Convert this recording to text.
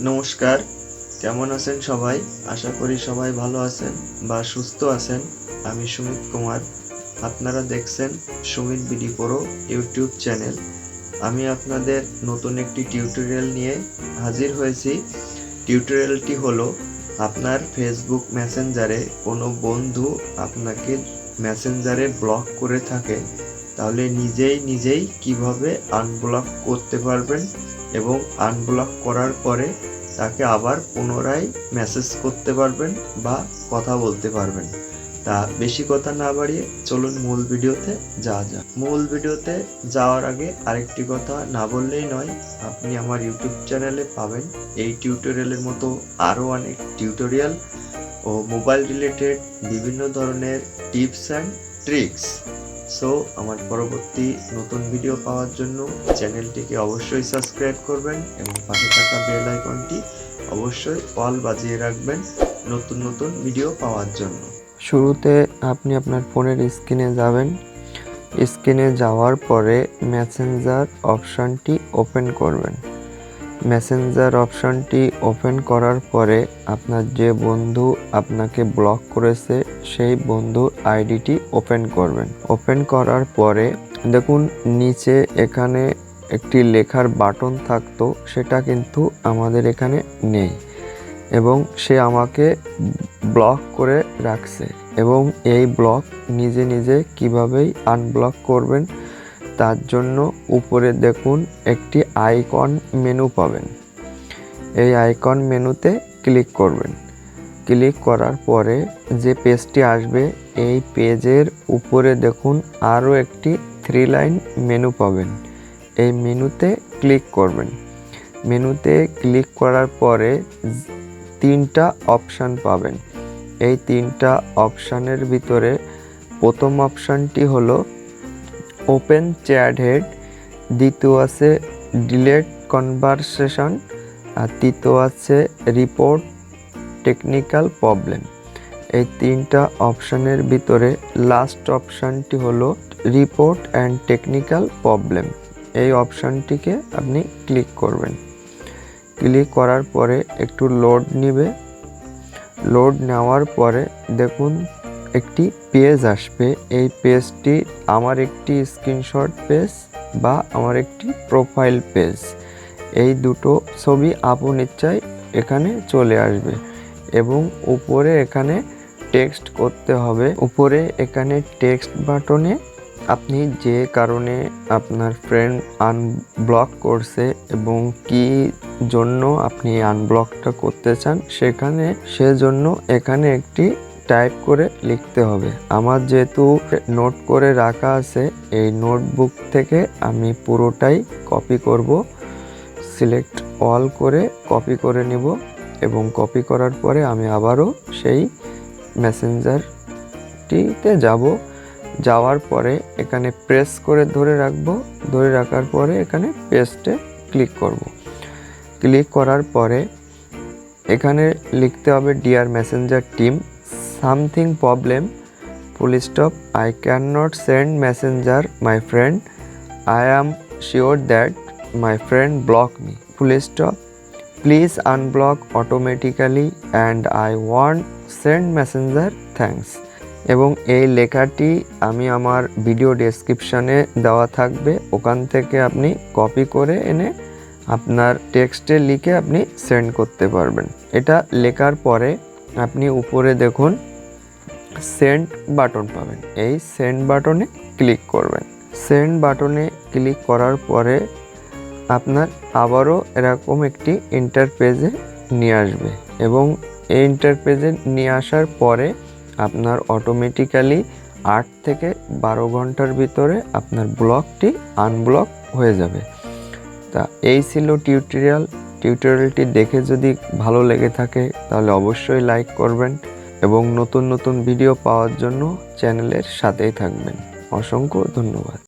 নমস্কার, কেমন আছেন সবাই? আশা করি সবাই ভালো আছেন বা সুস্থ আছেন। আমি সুমিত কুমার। আপনারা দেখছেন Sumit BD pro YouTube channel. আমি আপনাদের নতুন একটি টিউটোরিয়াল নিয়ে হাজির হয়েছি। টিউটোরিয়ালটি হলো, আপনার ফেসবুক মেসেঞ্জারে কোনো বন্ধু আপনাকে মেসেঞ্জারে ব্লক করে থাকে, তাহলে নিজেই কিভাবে আনব্লক করতে পারবেন এবং আনব্লক করার পরে তাকে আবার পুনরায় মেসেজ করতে পারবেন বা কথা বলতে পারবেন। তা বেশি কথা না বাড়িয়ে চলুন মূল ভিডিওতে যাওয়া যাক। মূল ভিডিওতে যাওয়ার আগে আরেকটি কথা না বললেই নয়, আপনি আমার ইউটিউব চ্যানেলে পাবেন এই টিউটোরিয়ালের মতো আরও অনেক টিউটোরিয়াল ও মোবাইল রিলেটেড বিভিন্ন ধরনের টিপস অ্যান্ড ট্রিক্স। সো আমার পরবর্তী নতুন ভিডিও পাওয়ার জন্য চ্যানেলটিকে অবশ্যই সাবস্ক্রাইব করবেন এবং পাশে থাকা বেল আইকনটি অবশ্যই অল বাজিয়ে রাখবেন নতুন ভিডিও পাওয়ার জন্য। শুরুতে আপনি আপনার ফোনের স্ক্রিনে যাবেন। স্ক্রিনে যাওয়ার পরে মেসেঞ্জার অপশানটি ওপেন করবেন। মেসেঞ্জার অপশানটি ওপেন করার পরে আপনার যে বন্ধু আপনাকে ব্লক করেছে সেই বন্ধুর আইডিটি ওপেন করবেন। ওপেন করার পরে দেখুন নিচে এখানে একটি লেখার বাটন থাকতো, সেটা কিন্তু আমাদের এখানে নেই এবং সে আমাকে ব্লক করে রাখছে। এবং এই ব্লক নিজে কিভাবেই আনব্লক করবেন তার জন্য উপরে দেখুন একটি আইকন মেনু পাবেন। এই আইকন মেনুতে ক্লিক করবেন। ক্লিক করার পরে যে পেজটি আসবে, এই পেজের উপরে দেখুন আরও একটি 3 লাইন মেনু পাবেন। এই মেনুতে ক্লিক করবেন। মেনুতে ক্লিক করার পরে 3টা অপশান পাবেন। এই 3টা অপশানের ভিতরে প্রথম অপশানটি হলো ওপেন চ্যাট হেড, দ্বিতীয় আছে ডিলেট কনভারসেশন, আর তৃতীয় আছে রিপোর্ট টেকনিক্যাল প্রবলেম। এই 3টা অপশানের ভিতরে লাস্ট অপশানটি হলো রিপোর্ট অ্যান্ড টেকনিক্যাল প্রবলেম। এই অপশানটিকে আপনি ক্লিক করবেন। ক্লিক করার পরে একটু লোড নেবে। লোড নেওয়ার পরে দেখুন একটি পেজ আসবে। এই পেজটি আমার একটি স্ক্রিনশট পেজ বা আমার একটি প্রোফাইল পেজ। এই দুটো ছবি আপন ইচ্ছায় এখানে চলে আসবে এবং উপরে এখানে টেক্সট করতে হবে। উপরে এখানে টেক্সট বাটনে আপনি যে কারণে আপনার ফ্রেন্ড আনব্লক করছে এবং কি জন্য আপনি আনব্লকটা করতে চান সেজন্য এখানে একটি টাইপ করে লিখতে হবে। আমার যেহেতু নোট করে রাখা আছে, এই নোটবুক থেকে আমি পুরোটাই কপি করব। সিলেক্ট অল করে কপি করে নিব এবং কপি করার পরে আমি আবারও সেই মেসেঞ্জারটিতে যাওয়ার পরে এখানে প্রেস করে ধরে রাখবো। ধরে রাখার পরে এখানে পেস্টে ক্লিক করব। ক্লিক করার পরে এখানে লিখতে হবে dear messenger team, something problem, full stop, I cannot send messenger my friend, I am sure that my friend blocked me, full stop, please unblock automatically and I want send messenger, thanks। এবং এই লেখাটি আমি আমার video ডেসক্রিপশানে দেওয়া থাকবে, ওখান থেকে আপনি কপি করে এনে আপনার টেক্সটে লিখে আপনি সেন্ড করতে পারবেন। এটা লেখার পরে আপনি উপরে দেখুন সেন্ড বাটন পাবেন। এই সেন্ড বাটনে ক্লিক করবেন। সেন্ড বাটনে ক্লিক করার পরে আপনার আবারও এরকম একটি ইন্টারপেজে নিয়ে আসবে এবং এই ইন্টারপেজে নিয়ে আসার পরে আপনার অটোমেটিক্যালি 8 থেকে 12 ঘন্টার ভিতরে আপনার ব্লকটি আনব্লক হয়ে যাবে। তা এই ছিল টিউটোরিয়ালটি দেখে যদি ভালো লেগে থাকে তাহলে অবশ্যই লাইক করবেন এবং নতুন ভিডিও পাওয়ার জন্য চ্যানেলের সাথেই থাকবেন। অসংখ্য ধন্যবাদ।